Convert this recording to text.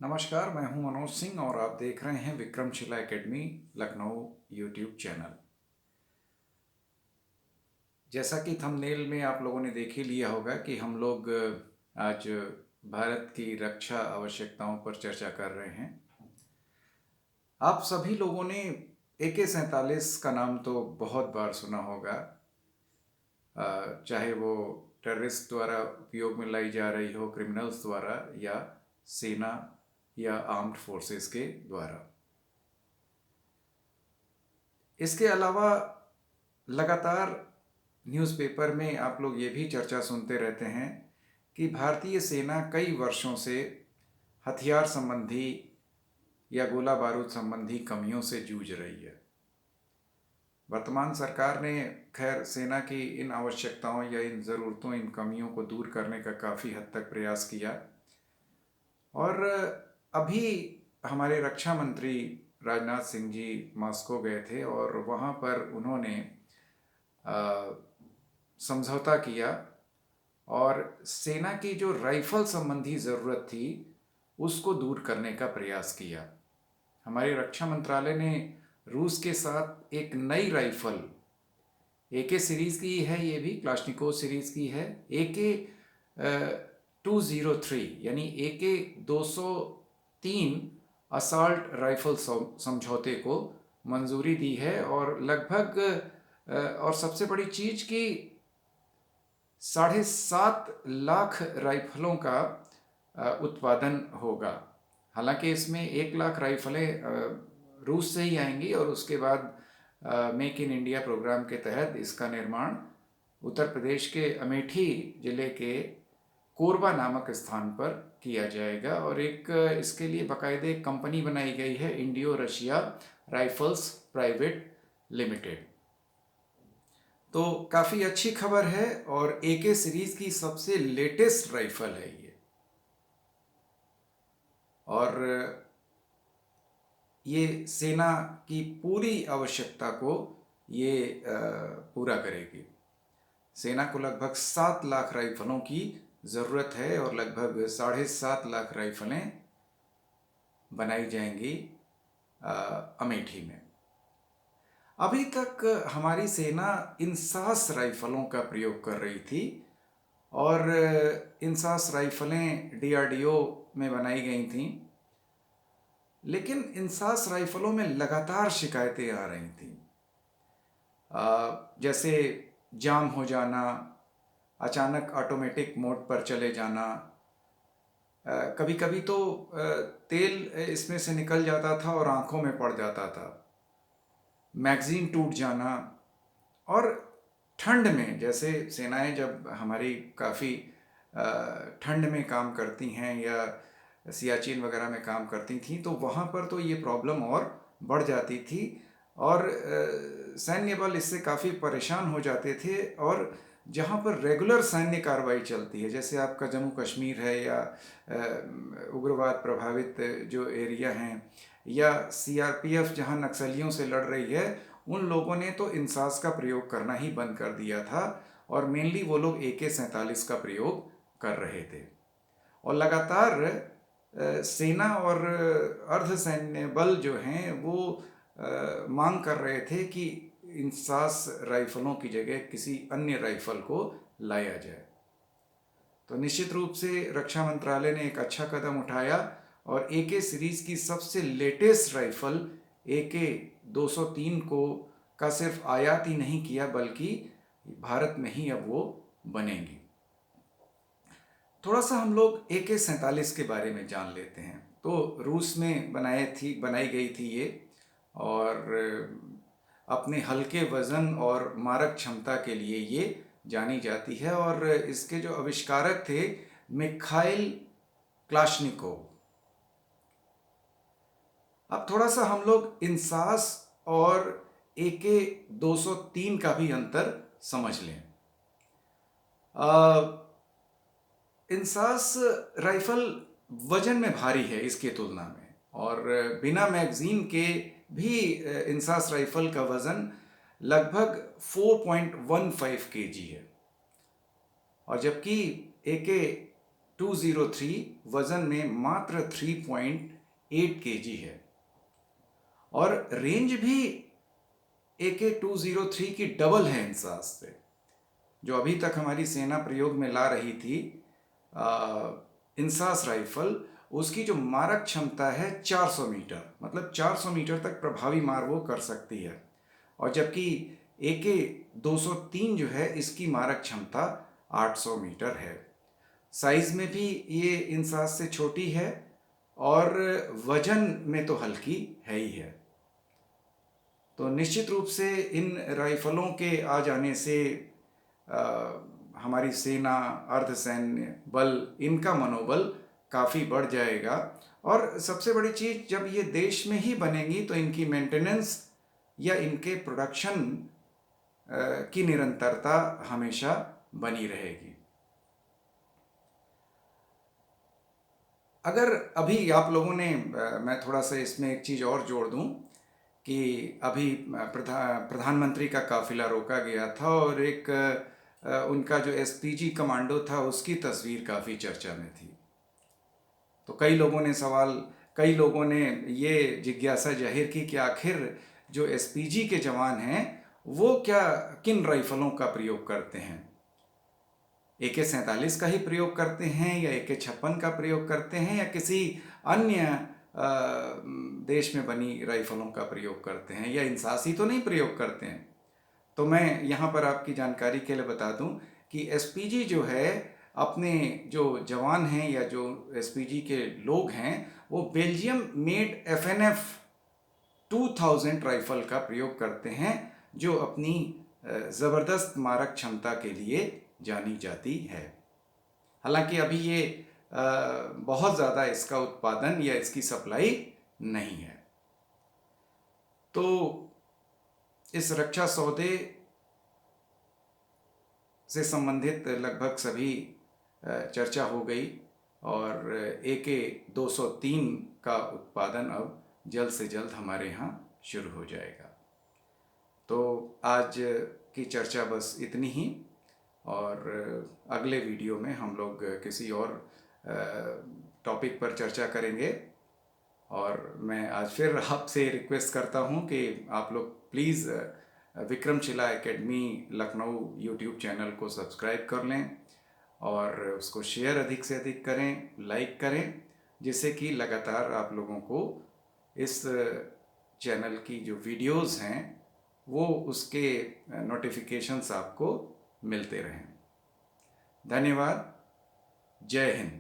नमस्कार, मैं हूं मनोज सिंह और आप देख रहे हैं Vikramshila academy Lucknow YouTube channel. जैसा कि थंबनेल में आप लोगों ने देख ही लिया होगा कि हम लोग आज भारत की रक्षा आवश्यकताओं पर चर्चा कर रहे हैं। आप सभी लोगों ने AK-47 का नाम तो बहुत बार सुना होगा, चाहे वो टेररिस्ट द्वारा उपयोग में लाई जा रही हो, क्रिमिनल्स द्वारा, या सेना या आर्म्ड फोर्सेस के द्वारा। इसके अलावा लगातार न्यूज़पेपर में आप लोग ये भी चर्चा सुनते रहते हैं कि भारतीय सेना कई वर्षों से हथियार संबंधी या गोला बारूद संबंधी कमियों से जूझ रही है। वर्तमान सरकार ने खैर सेना की इन आवश्यकताओं या इन ज़रूरतों, इन कमियों को दूर करने का काफ़ी हद तक प्रयास किया और अभी हमारे रक्षा मंत्री राजनाथ सिंह जी मॉस्को गए थे और वहाँ पर उन्होंने समझौता किया और सेना की जो राइफल संबंधी ज़रूरत थी उसको दूर करने का प्रयास किया। हमारे रक्षा मंत्रालय ने रूस के साथ एक नई राइफल AK सीरीज़ की है, ये भी क्लाश्निकोव सीरीज़ की है, AK-203 यानी AK-203 असॉल्ट राइफल समझौते को मंजूरी दी है और लगभग और सबसे बड़ी चीज़ कि 7.5 लाख राइफलों का उत्पादन होगा। हालांकि इसमें 1 लाख राइफलें रूस से ही आएंगी और उसके बाद मेक इन इंडिया प्रोग्राम के तहत इसका निर्माण उत्तर प्रदेश के अमेठी जिले के कोरबा नामक स्थान पर किया जाएगा और एक इसके लिए बाकायदे एक कंपनी बनाई गई है, Indo Russia rifles private limited. तो काफ़ी अच्छी खबर है और AK सीरीज़ की सबसे लेटेस्ट राइफल है ये और ये सेना की पूरी आवश्यकता को ये पूरा करेगी। सेना को लगभग 7 लाख राइफलों की ज़रूरत है और लगभग 7.5 लाख राइफलें बनाई जाएंगी अमेठी में। अभी तक हमारी सेना इंसास राइफलों का प्रयोग कर रही थी और इंसास राइफलें DRDO में बनाई गई थीं, लेकिन इंसास राइफलों में लगातार शिकायतें आ रही थीं, जैसे जाम हो जाना, अचानक ऑटोमेटिक मोड पर चले जाना, कभी कभी तो तेल इसमें से निकल जाता था और आंखों में पड़ जाता था, मैगज़ीन टूट जाना और ठंड में, जैसे सेनाएं जब हमारी काफ़ी ठंड में काम करती हैं या सियाचिन वगैरह में काम करती थीं तो वहाँ पर तो ये प्रॉब्लम और बढ़ जाती थी और सैन्य बल इससे काफ़ी परेशान हो जाते थे। और जहाँ पर रेगुलर सैन्य कार्रवाई चलती है, जैसे आपका जम्मू कश्मीर है या उग्रवाद प्रभावित जो एरिया हैं या CRPF जहाँ नक्सलियों से लड़ रही है, उन लोगों ने तो इंसास का प्रयोग करना ही बंद कर दिया था और मेनली वो लोग AK-47 का प्रयोग कर रहे थे और लगातार सेना और अर्धसैन्य बल जो हैं वो मांग कर रहे थे कि इंसास राइफलों की जगह किसी अन्य राइफल को लाया जाए। तो निश्चित रूप से रक्षा मंत्रालय ने एक अच्छा कदम उठाया और AK सीरीज़ की सबसे लेटेस्ट राइफल AK-203 को का सिर्फ आयात ही नहीं किया बल्कि भारत में ही अब वो बनेंगी। थोड़ा सा हम लोग AK-47 के बारे में जान लेते हैं। तो रूस में बनाई गई थी ये और अपने हल्के वज़न और मारक क्षमता के लिए ये जानी जाती है और इसके जो आविष्कारक थे मिखाइल क्लाशनिकोव। अब थोड़ा सा हम लोग इंसास और AK-203 का भी अंतर समझ लें। इंसास राइफल वजन में भारी है इसकी तुलना में और बिना मैगजीन के भी इंसास राइफल का वज़न लगभग 4.15 kg है और जबकि 203 वजन में मात्र 3.8 kg है और रेंज भी AK-203 की डबल है इंसास से। जो अभी तक हमारी सेना प्रयोग में ला रही थी इंसास राइफल, उसकी जो मारक क्षमता है 400 मीटर, मतलब 400 मीटर तक प्रभावी मार वो कर सकती है। और जबकि AK-203 जो है इसकी मारक क्षमता 800 मीटर है। साइज में भी ये इंसास से छोटी है और वजन में तो हल्की है ही है। तो निश्चित रूप से इन राइफलों के आ जाने से हमारी सेना, अर्धसैन्य बल, इनका मनोबल काफ़ी बढ़ जाएगा। और सबसे बड़ी चीज़, जब ये देश में ही बनेंगी तो इनकी मेंटेनेंस या इनके प्रोडक्शन की निरंतरता हमेशा बनी रहेगी। अगर अभी आप लोगों ने मैं थोड़ा सा इसमें एक चीज़ और जोड़ दूं कि अभी प्रधानमंत्री का काफिला रोका गया था और एक उनका जो एसपीजी कमांडो था उसकी तस्वीर काफ़ी चर्चा में थी। तो कई लोगों ने ये जिज्ञासा जाहिर की कि आखिर जो एसपीजी के जवान हैं वो किन राइफलों का प्रयोग करते हैं। AK-47 का ही प्रयोग करते हैं या AK-56 का प्रयोग करते हैं या किसी अन्य देश में बनी राइफलों का प्रयोग करते हैं, या इंसासी तो नहीं प्रयोग करते हैं। तो मैं यहाँ पर आपकी जानकारी के लिए बता दूं कि एसपीजी जो है, अपने जो जवान हैं या जो एसपीजी के लोग हैं, वो बेल्जियम मेड FNF 2000 राइफल का प्रयोग करते हैं, जो अपनी ज़बरदस्त मारक क्षमता के लिए जानी जाती है। हालांकि अभी ये बहुत ज़्यादा इसका उत्पादन या इसकी सप्लाई नहीं है। तो इस रक्षा सौदे से संबंधित लगभग सभी चर्चा हो गई और AK-203 का उत्पादन अब जल्द से जल्द हमारे यहाँ शुरू हो जाएगा। तो आज की चर्चा बस इतनी ही, और अगले वीडियो में हम लोग किसी और टॉपिक पर चर्चा करेंगे। और मैं आज फिर आपसे रिक्वेस्ट करता हूं कि आप लोग please Vikramshila academy Lucknow YouTube channel को सब्सक्राइब कर लें और उसको शेयर अधिक से अधिक करें, लाइक करें, जिससे कि लगातार आप लोगों को इस चैनल की जो वीडियोस हैं वो उसके नोटिफिकेशंस आपको मिलते रहें। धन्यवाद। जय हिंद।